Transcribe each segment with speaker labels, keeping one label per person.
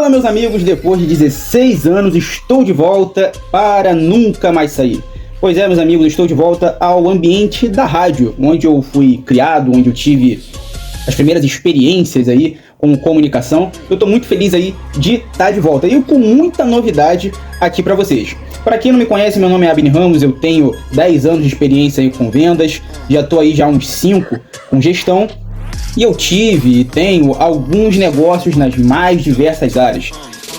Speaker 1: Fala, meus amigos, depois de 16 anos estou de volta para nunca mais sair. Pois é, meus amigos, estou de volta ao ambiente da rádio, onde eu fui criado, onde eu tive as primeiras experiências aí com comunicação. Eu estou muito feliz aí de estar de volta e com muita novidade aqui para vocês. Para quem não me conhece, meu nome é Abner Ramos, eu tenho 10 anos de experiência aí com vendas, já estou aí já uns 5 com gestão. E eu tive e tenho alguns negócios nas mais diversas áreas.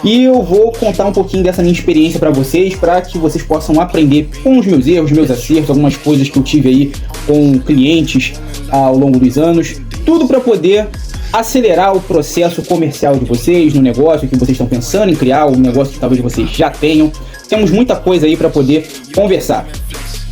Speaker 1: E eu vou contar um pouquinho dessa minha experiência para que vocês possam aprender com os meus erros, meus acertos, algumas coisas que eu tive aí com clientes ao longo dos anos. Tudo para poder acelerar o processo comercial de vocês, no negócio que vocês estão pensando em criar, o negócio que talvez vocês já tenham. Temos muita coisa aí para poder conversar.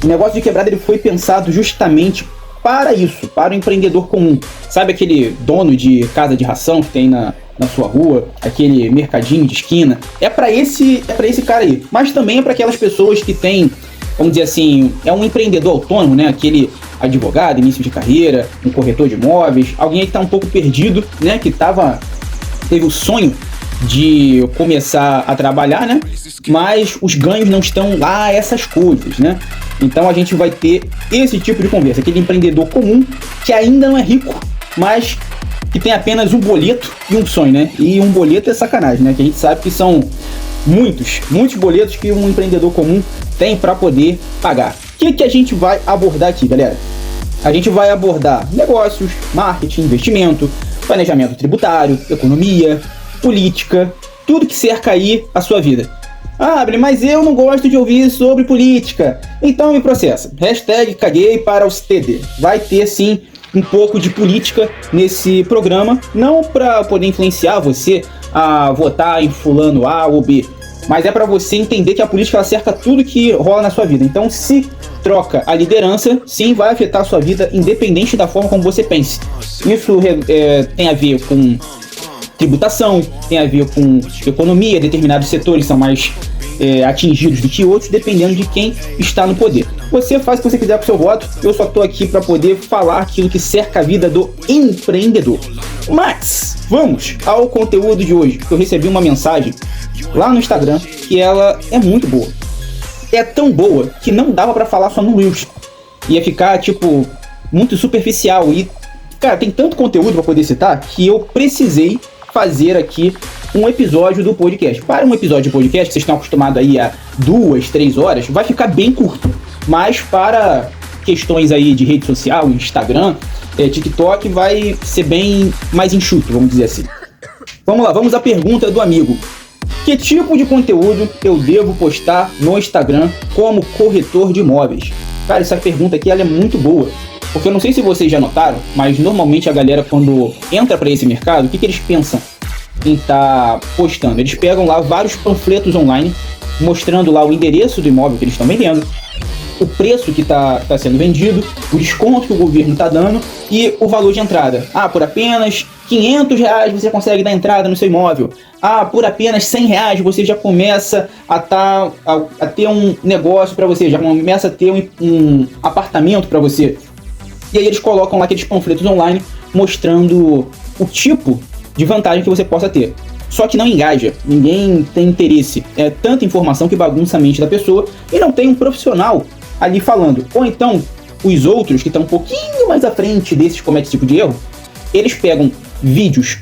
Speaker 1: O negócio de quebrada ele foi pensado justamente para isso, para o empreendedor comum. Sabe aquele dono de casa de ração que tem na sua rua, aquele mercadinho de esquina? É para esse cara aí. Mas também é para aquelas pessoas que têm, vamos dizer assim, é um empreendedor autônomo, né? Aquele advogado, início de carreira, um corretor de imóveis, alguém que está um pouco perdido, né? Que teve o sonho de começar a trabalhar, né? Mas os ganhos não estão lá, essas coisas, né? Então a gente vai ter esse tipo de conversa, aquele empreendedor comum que ainda não é rico, mas que tem apenas um boleto e um sonho, né? E um boleto é sacanagem, né? Que a gente sabe que são muitos boletos que um empreendedor comum tem para poder pagar. O que a gente vai abordar aqui, galera? A gente vai abordar negócios, marketing, investimento, planejamento tributário, economia, política, tudo que cerca aí a sua vida. Ah, Abner, mas eu não gosto de ouvir sobre política, então me processa. Hashtag caguei para os TD. Vai ter sim um pouco de política nesse programa, não para poder influenciar você a votar em fulano A ou B, mas é para você entender que a política ela cerca tudo que rola na sua vida. Então, se troca a liderança, sim, vai afetar a sua vida, independente da forma como você pense. Isso tem a ver com tributação, tem a ver com economia, determinados setores são mais atingidos do que outros, dependendo de quem está no poder. Você faz o que você quiser com o seu voto, eu só estou aqui para poder falar aquilo que cerca a vida do empreendedor. Mas, vamos ao conteúdo de hoje, que eu recebi uma mensagem lá no Instagram, que ela é muito boa. É tão boa que não dava para falar só no Reels. Ia ficar, muito superficial e, cara, tem tanto conteúdo para poder citar que eu precisei fazer aqui um episódio do podcast. Para um episódio de podcast, que vocês estão acostumados aí a 2, 3 horas, vai ficar bem curto. Mas para questões aí de rede social, Instagram, TikTok, vai ser bem mais enxuto, vamos dizer assim. Vamos lá, vamos à pergunta do amigo. Que tipo de conteúdo eu devo postar no Instagram como corretor de imóveis? Cara, essa pergunta aqui ela é muito boa. Porque eu não sei se vocês já notaram, mas normalmente a galera quando entra para esse mercado, o que eles pensam em estar postando? Eles pegam lá vários panfletos online, mostrando lá o endereço do imóvel que eles estão vendendo, o preço que está sendo vendido, o desconto que o governo está dando e o valor de entrada. Ah, por apenas R$500 você consegue dar entrada no seu imóvel. Ah, por apenas R$100 você já começa a ter um negócio para você, já começa a ter um apartamento para você. E aí eles colocam lá aqueles panfletos online mostrando o tipo de vantagem que você possa ter. Só que não engaja, ninguém tem interesse. É tanta informação que bagunça a mente da pessoa e não tem um profissional ali falando. Ou então, os outros que estão um pouquinho mais à frente desses que cometem esse tipo de erro, eles pegam vídeos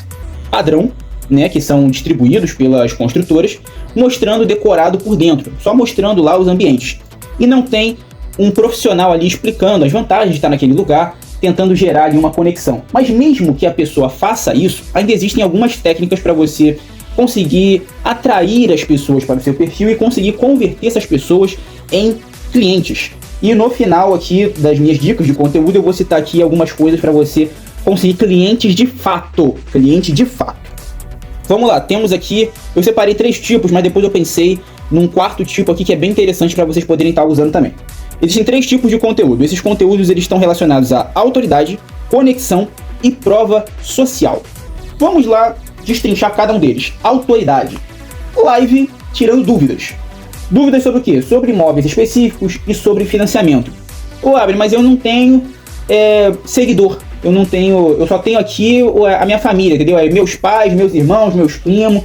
Speaker 1: padrão, né, que são distribuídos pelas construtoras, mostrando decorado por dentro, só mostrando lá os ambientes. E não tem um profissional ali explicando as vantagens de estar naquele lugar, tentando gerar ali uma conexão. Mas mesmo que a pessoa faça isso, ainda existem algumas técnicas para você conseguir atrair as pessoas para o seu perfil e conseguir converter essas pessoas em clientes. E no final aqui das minhas dicas de conteúdo, eu vou citar aqui algumas coisas para você conseguir clientes de fato. Cliente de fato. Vamos lá, temos aqui, eu separei 3 tipos, mas depois eu pensei num 4º tipo aqui que é bem interessante para vocês poderem estar usando também. Existem 3 tipos de conteúdo. Esses conteúdos eles estão relacionados à autoridade, conexão e prova social. Vamos lá destrinchar cada um deles. Autoridade. Live tirando dúvidas. Dúvidas sobre o quê? Sobre imóveis específicos e sobre financiamento. Ô, Abner, mas eu não tenho seguidor. Eu só tenho aqui a minha família, entendeu? Meus pais, meus irmãos, meus primos.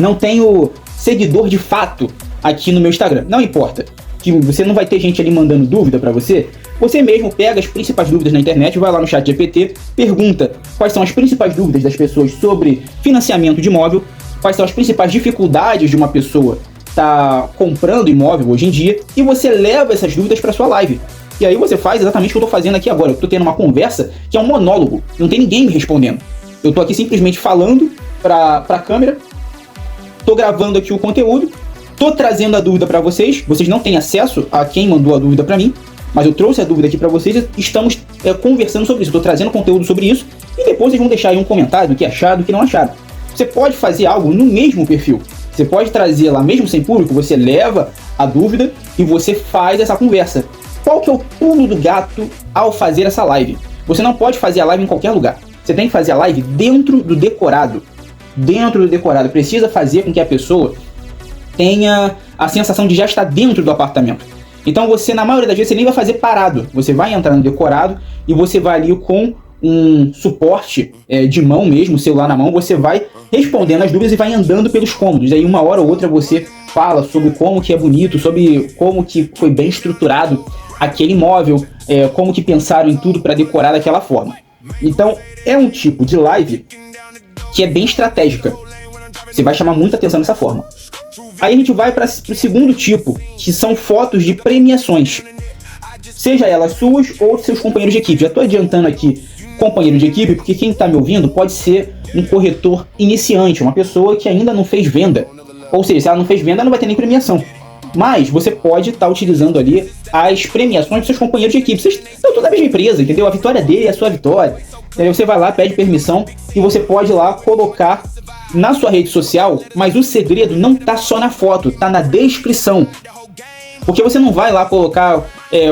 Speaker 1: não tenho seguidor de fato aqui no meu Instagram. Não importa, que você não vai ter gente ali mandando dúvida para você. Você mesmo pega as principais dúvidas na internet, vai lá no ChatGPT, pergunta quais são as principais dúvidas das pessoas sobre financiamento de imóvel, quais são as principais dificuldades de uma pessoa estar comprando imóvel hoje em dia, e você leva essas dúvidas para sua live. E aí você faz exatamente o que eu estou fazendo aqui agora. Eu estou tendo uma conversa que é um monólogo, não tem ninguém me respondendo. Eu estou aqui simplesmente falando para a câmera, estou gravando aqui o conteúdo, estou trazendo a dúvida para vocês. Vocês não têm acesso a quem mandou a dúvida para mim, mas eu trouxe a dúvida aqui para vocês e estamos conversando sobre isso. Estou trazendo conteúdo sobre isso e depois vocês vão deixar aí um comentário do que acharam, do que não acharam. Você pode fazer algo no mesmo perfil. Você pode trazer lá, mesmo sem público, você leva a dúvida e você faz essa conversa. Qual que é o pulo do gato ao fazer essa live? Você não pode fazer a live em qualquer lugar. Você tem que fazer a live dentro do decorado. Dentro do decorado. Precisa fazer com que a pessoa tenha a sensação de já estar dentro do apartamento. Então você, na maioria das vezes, você nem vai fazer parado. Você vai entrar no decorado e você vai ali com um suporte de mão mesmo, celular na mão, você vai respondendo as dúvidas e vai andando pelos cômodos. Aí uma hora ou outra você fala sobre como que é bonito, sobre como que foi bem estruturado aquele imóvel, como que pensaram em tudo para decorar daquela forma. Então é um tipo de live que é bem estratégica. Você vai chamar muita atenção dessa forma. Aí a gente vai para o segundo tipo, que são fotos de premiações. Seja elas suas ou de seus companheiros de equipe. Já estou adiantando aqui companheiro de equipe, porque quem está me ouvindo pode ser um corretor iniciante, uma pessoa que ainda não fez venda. Ou seja, se ela não fez venda, não vai ter nem premiação. Mas você pode estar utilizando ali as premiações dos seus companheiros de equipe. Vocês estão toda a mesma empresa, entendeu? A vitória dele é a sua vitória. Aí você vai lá, pede permissão e você pode ir lá colocar na sua rede social, mas o segredo não tá só na foto, tá na descrição. Porque você não vai lá colocar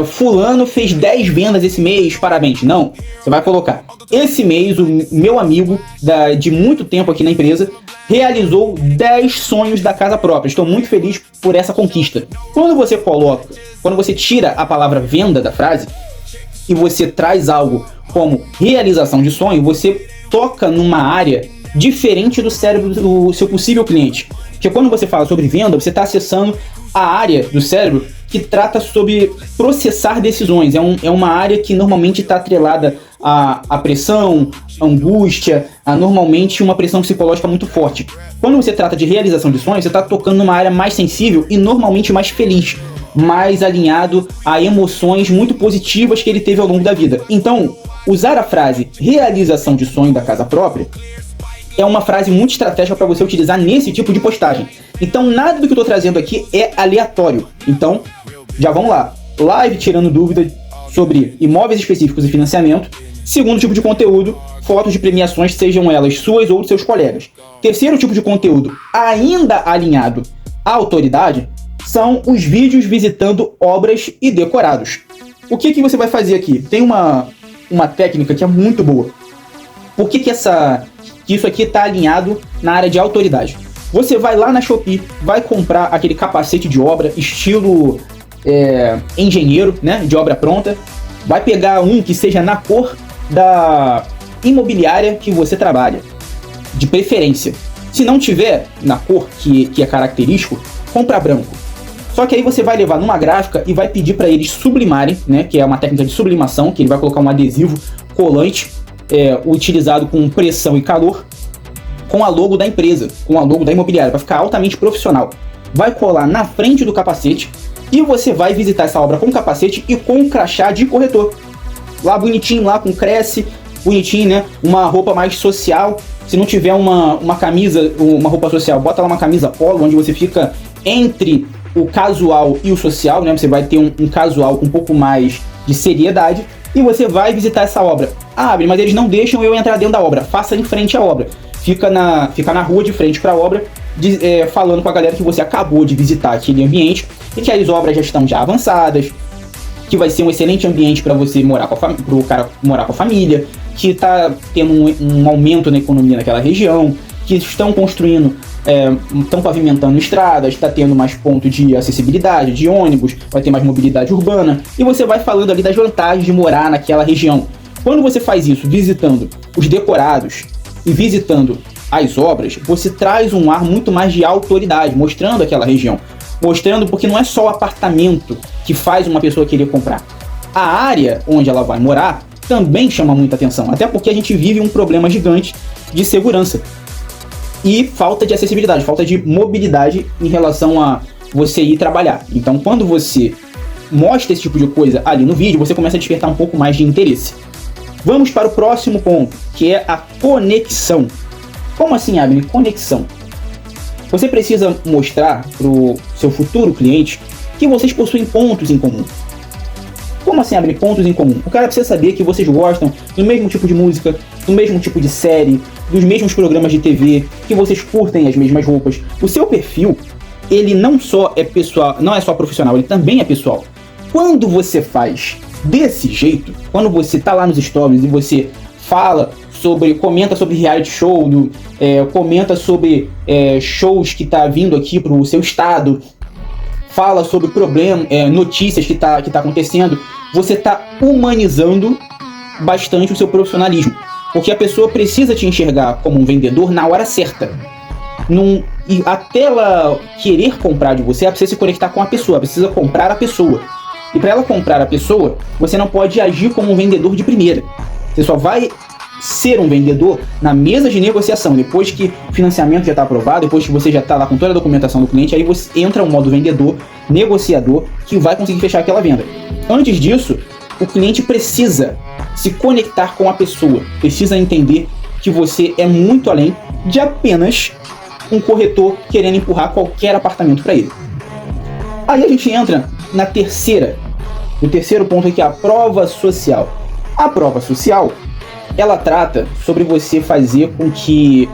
Speaker 1: fulano fez 10 vendas esse mês, parabéns. Não, você vai colocar esse mês o meu amigo de muito tempo aqui na empresa realizou 10 sonhos da casa própria. Estou muito feliz por essa conquista. Quando você tira a palavra venda da frase e você traz algo como realização de sonho, você toca numa área diferente do cérebro do seu possível cliente. Porque quando você fala sobre venda, você está acessando a área do cérebro que trata sobre processar decisões. É uma área que normalmente está atrelada à pressão, à angústia, a normalmente uma pressão psicológica muito forte. Quando você trata de realização de sonhos, você está tocando numa área mais sensível e normalmente mais feliz, mais alinhado a emoções muito positivas que ele teve ao longo da vida. Então, usar a frase realização de sonho da casa própria é uma frase muito estratégica para você utilizar nesse tipo de postagem. Então, nada do que eu estou trazendo aqui é aleatório. Então, já vamos lá. Live tirando dúvida sobre imóveis específicos e financiamento. Segundo tipo de conteúdo, fotos de premiações, sejam elas suas ou de seus colegas. Terceiro tipo de conteúdo, ainda alinhado à autoridade, são os vídeos visitando obras e decorados. O que você vai fazer aqui? Tem uma técnica que é muito boa. Por que isso aqui está alinhado na área de autoridade? Você vai lá na Shopee, vai comprar aquele capacete de obra, estilo engenheiro, né, de obra pronta. Vai pegar um que seja na cor da imobiliária que você trabalha, de preferência. Se não tiver na cor que é característico, compra branco. Só que aí você vai levar numa gráfica e vai pedir para eles sublimarem, né, que é uma técnica de sublimação, que ele vai colocar um adesivo colante utilizado com pressão e calor, com a logo da empresa, com a logo da imobiliária, para ficar altamente profissional. Vai colar na frente do capacete e você vai visitar essa obra com capacete e com um crachá de corretor. Lá bonitinho, lá com Cresce, bonitinho, né? Uma roupa mais social. Se não tiver uma camisa, uma roupa social, bota lá uma camisa polo, onde você fica entre o casual e o social, né? Você vai ter um casual um pouco mais de seriedade. E você vai visitar essa obra. Mas eles não deixam eu entrar dentro da obra. Faça em frente à obra. Fica na rua de frente para a obra, falando com a galera que você acabou de visitar aquele ambiente e que as obras já estão avançadas, que vai ser um excelente ambiente para você morar para o cara morar com a família, que está tendo um aumento na economia naquela região, que estão construindo, estão pavimentando estradas, está tendo mais ponto de acessibilidade, de ônibus, vai ter mais mobilidade urbana, e você vai falando ali das vantagens de morar naquela região. Quando você faz isso visitando os decorados e visitando as obras, você traz um ar muito mais de autoridade, mostrando aquela região. Mostrando porque não é só o apartamento que faz uma pessoa querer comprar. A área onde ela vai morar também chama muita atenção, até porque a gente vive um problema gigante de segurança e falta de acessibilidade, falta de mobilidade em relação a você ir trabalhar. Então, quando você mostra esse tipo de coisa ali no vídeo, você começa a despertar um pouco mais de interesse. Vamos para o próximo ponto, que é a conexão. Como assim, Abner? Conexão. Você precisa mostrar para o seu futuro cliente que vocês possuem pontos em comum. Como assim, Abner? Pontos em comum? O cara precisa saber que vocês gostam do mesmo tipo de música, do mesmo tipo de série, dos mesmos programas de TV, que vocês curtem as mesmas roupas. O seu perfil, ele não só é pessoal, não é só profissional, ele também é pessoal. Quando você faz desse jeito, quando você tá lá nos stories e você comenta sobre reality show, comenta sobre shows que tá vindo aqui pro seu estado, fala sobre problemas, notícias que tá acontecendo, você tá humanizando bastante o seu profissionalismo. Porque a pessoa precisa te enxergar como um vendedor na hora certa. E até ela querer comprar de você, ela precisa se conectar com a pessoa, ela precisa comprar a pessoa. E para ela comprar a pessoa, você não pode agir como um vendedor de primeira. Você só vai ser um vendedor na mesa de negociação, depois que o financiamento já está aprovado, depois que você já está lá com toda a documentação do cliente, aí você entra no modo vendedor, negociador, que vai conseguir fechar aquela venda. Antes disso, o cliente precisa se conectar com a pessoa, precisa entender que você é muito além de apenas um corretor querendo empurrar qualquer apartamento para ele. Aí a gente entra no terceiro ponto aqui, a prova social. A prova social, ela trata sobre você fazer com que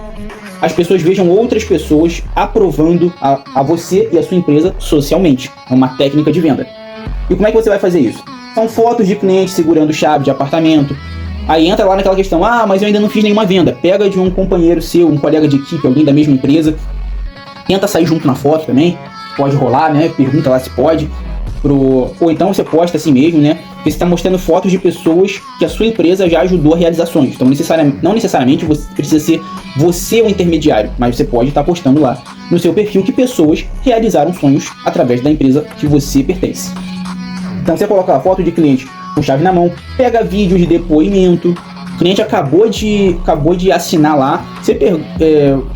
Speaker 1: as pessoas vejam outras pessoas aprovando a você e a sua empresa socialmente. É uma técnica de venda. E como é que você vai fazer isso? São fotos de clientes segurando chave de apartamento. Aí entra lá naquela questão, mas eu ainda não fiz nenhuma venda. Pega de um companheiro seu, um colega de equipe, alguém da mesma empresa. Tenta sair junto na foto também. Pode rolar, né? Pergunta lá se pode. Ou então você posta assim mesmo, né? Porque você está mostrando fotos de pessoas que a sua empresa já ajudou a realizar sonhos. Então não necessariamente você precisa ser você o intermediário, mas você pode estar postando lá no seu perfil que pessoas realizaram sonhos através da empresa que você pertence. Então você coloca a foto de cliente com chave na mão, pega vídeos de depoimento, o cliente acabou de assinar lá, você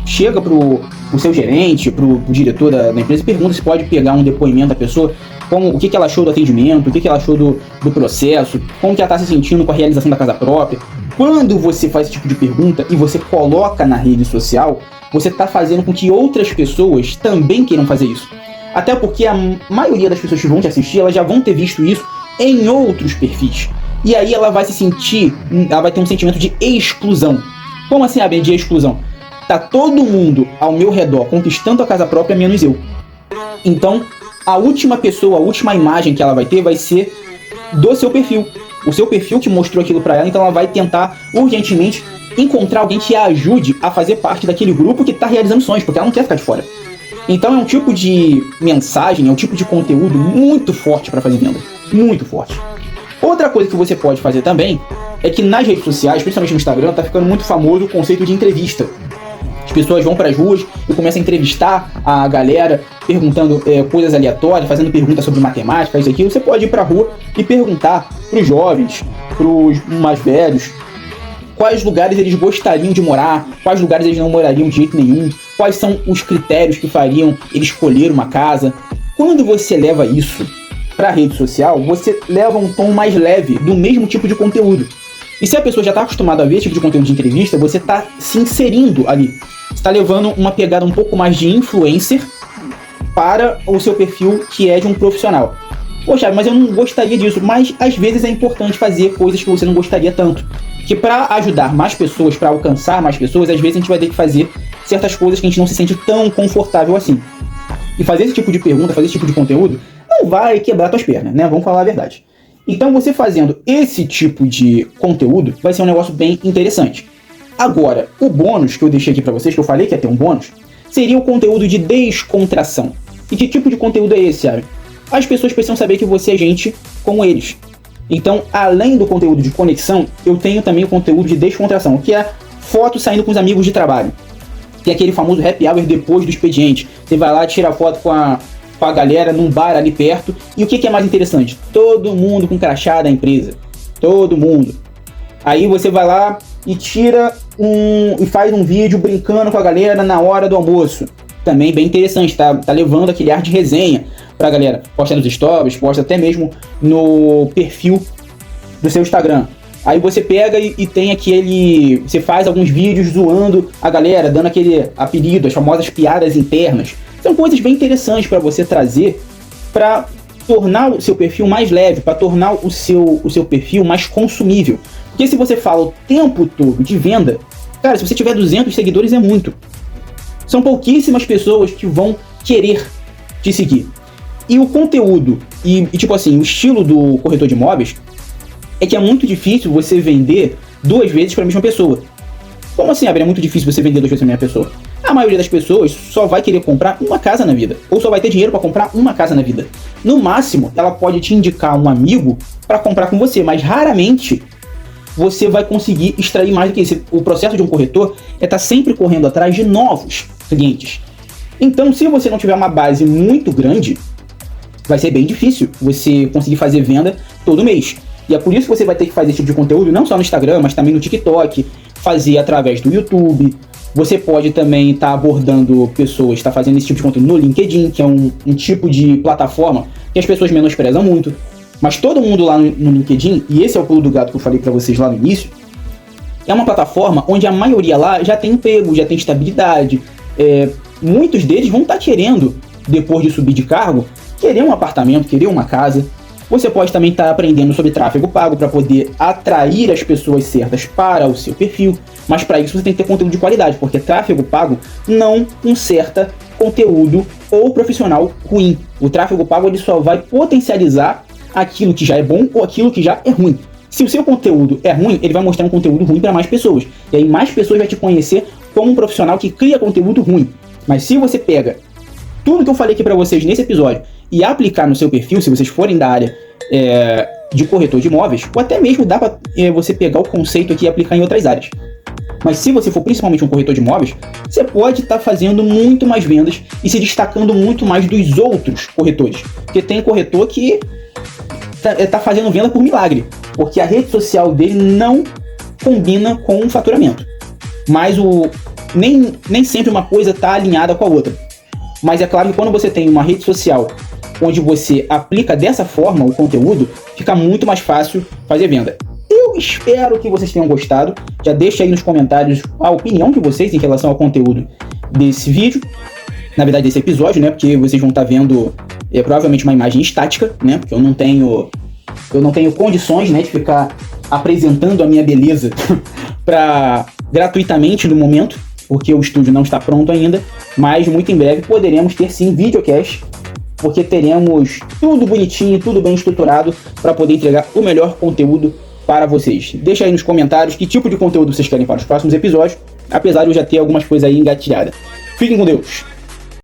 Speaker 1: chega pro seu gerente, pro diretor da empresa e pergunta se pode pegar um depoimento da pessoa, o que ela achou do atendimento, o que ela achou do processo, como que ela está se sentindo com a realização da casa própria. Quando você faz esse tipo de pergunta e você coloca na rede social, você está fazendo com que outras pessoas também queiram fazer isso. Até porque a maioria das pessoas que vão te assistir, elas já vão ter visto isso em outros perfis. E aí ela vai ter um sentimento de exclusão. Como assim, Abner, de exclusão? Tá todo mundo ao meu redor conquistando a casa própria, menos eu. Então, a última imagem que ela vai ter vai ser do seu perfil. O seu perfil que mostrou aquilo pra ela, então ela vai tentar urgentemente encontrar alguém que a ajude a fazer parte daquele grupo que tá realizando sonhos, porque ela não quer ficar de fora. Então é um tipo de mensagem, é um tipo de conteúdo muito forte para fazer venda. Muito forte. Outra coisa que você pode fazer também é que nas redes sociais, principalmente no Instagram, tá ficando muito famoso o conceito de entrevista. As pessoas vão para as ruas e começam a entrevistar a galera, perguntando coisas aleatórias, fazendo perguntas sobre matemática, isso aqui. Você pode ir para a rua e perguntar para os jovens, para os mais velhos, quais lugares eles gostariam de morar, quais lugares eles não morariam de jeito nenhum, quais são os critérios que fariam eles escolher uma casa. Quando você leva isso para a rede social, você leva um tom mais leve do mesmo tipo de conteúdo. E se a pessoa já está acostumada a ver esse tipo de conteúdo de entrevista, você está se inserindo ali. Você está levando uma pegada um pouco mais de influencer para o seu perfil, que é de um profissional. Poxa, mas eu não gostaria disso. Mas às vezes é importante fazer coisas que você não gostaria tanto. Que para ajudar mais pessoas, para alcançar mais pessoas, às vezes a gente vai ter que fazer certas coisas que a gente não se sente tão confortável assim. E fazer esse tipo de pergunta, fazer esse tipo de conteúdo, não vai quebrar tuas pernas, né? Vamos falar a verdade. Então você fazendo esse tipo de conteúdo vai ser um negócio bem interessante. Agora, o bônus que eu deixei aqui pra vocês, que eu falei que ia ter um bônus, seria o conteúdo de descontração. E que tipo de conteúdo é esse, sabe? As pessoas precisam saber que você é gente como eles. Então, além do conteúdo de conexão, eu tenho também o conteúdo de descontração, que é foto saindo com os amigos de trabalho. tem aquele famoso happy hour depois do expediente. Você vai lá, tira foto com a galera num bar ali perto. E o que é mais interessante? Todo mundo com crachá da empresa. Todo mundo. Aí você vai lá e e faz um vídeo brincando com a galera na hora do almoço. Também bem interessante, tá levando aquele ar de resenha pra galera. Posta nos stories, posta até mesmo no perfil do seu Instagram. Aí você pega e tem você faz alguns vídeos zoando a galera, dando aquele apelido, as famosas piadas internas. São coisas bem interessantes para você trazer para tornar o seu perfil mais leve, para tornar o seu perfil mais consumível. Porque se você fala o tempo todo de venda, cara, se você tiver 200 seguidores é muito. São pouquíssimas pessoas que vão querer te seguir. E o conteúdo tipo assim, o estilo do corretor de imóveis é que é muito difícil você vender 2 vezes para a mesma pessoa. Como assim, Abner? É muito difícil você vender 2 vezes para a mesma pessoa? A maioria das pessoas só vai querer comprar uma casa na vida, ou só vai ter dinheiro para comprar uma casa na vida. No máximo, ela pode te indicar um amigo para comprar com você, mas raramente você vai conseguir extrair mais do que isso. O processo de um corretor é estar sempre correndo atrás de novos clientes. Então, se você não tiver uma base muito grande, vai ser bem difícil você conseguir fazer venda todo mês. E é por isso que você vai ter que fazer esse tipo de conteúdo, não só no Instagram, mas também no TikTok, fazer através do YouTube. Você pode também estar abordando pessoas, estar fazendo esse tipo de conteúdo no LinkedIn, que é um tipo de plataforma que as pessoas menosprezam muito. Mas todo mundo lá no LinkedIn, e esse é o pulo do gato que eu falei para vocês lá no início, é uma plataforma onde a maioria lá já tem emprego, já tem estabilidade. Muitos deles vão estar querendo, depois de subir de cargo, querer um apartamento, querer uma casa. Você pode também estar aprendendo sobre tráfego pago para poder atrair as pessoas certas para o seu perfil, mas para isso você tem que ter conteúdo de qualidade, porque tráfego pago não conserta conteúdo ou profissional ruim. O tráfego pago ele só vai potencializar aquilo que já é bom ou aquilo que já é ruim. Se o seu conteúdo é ruim, ele vai mostrar um conteúdo ruim para mais pessoas. E aí mais pessoas vão te conhecer como um profissional que cria conteúdo ruim. Mas se você pega tudo que eu falei aqui para vocês nesse episódio e aplicar no seu perfil, se vocês forem da área de corretor de imóveis, ou até mesmo dá para você pegar o conceito aqui e aplicar em outras áreas. Mas se você for principalmente um corretor de imóveis, você pode estar fazendo muito mais vendas e se destacando muito mais dos outros corretores. Porque tem corretor que tá fazendo venda por milagre, porque a rede social dele não combina com o faturamento. Mas nem sempre uma coisa está alinhada com a outra. Mas é claro que quando você tem uma rede social onde você aplica dessa forma o conteúdo, fica muito mais fácil fazer venda. Eu espero que vocês tenham gostado. Já deixa aí nos comentários a opinião de vocês em relação ao conteúdo desse vídeo. Na verdade, desse episódio, né? Porque vocês vão estar vendo provavelmente uma imagem estática, né? Porque eu não tenho condições, né, de ficar apresentando a minha beleza gratuitamente no momento, porque o estúdio não está pronto ainda, mas muito em breve poderemos ter sim videocast, porque teremos tudo bonitinho, tudo bem estruturado para poder entregar o melhor conteúdo para vocês. Deixa aí nos comentários que tipo de conteúdo vocês querem para os próximos episódios, apesar de eu já ter algumas coisas aí engatilhadas. Fiquem com Deus!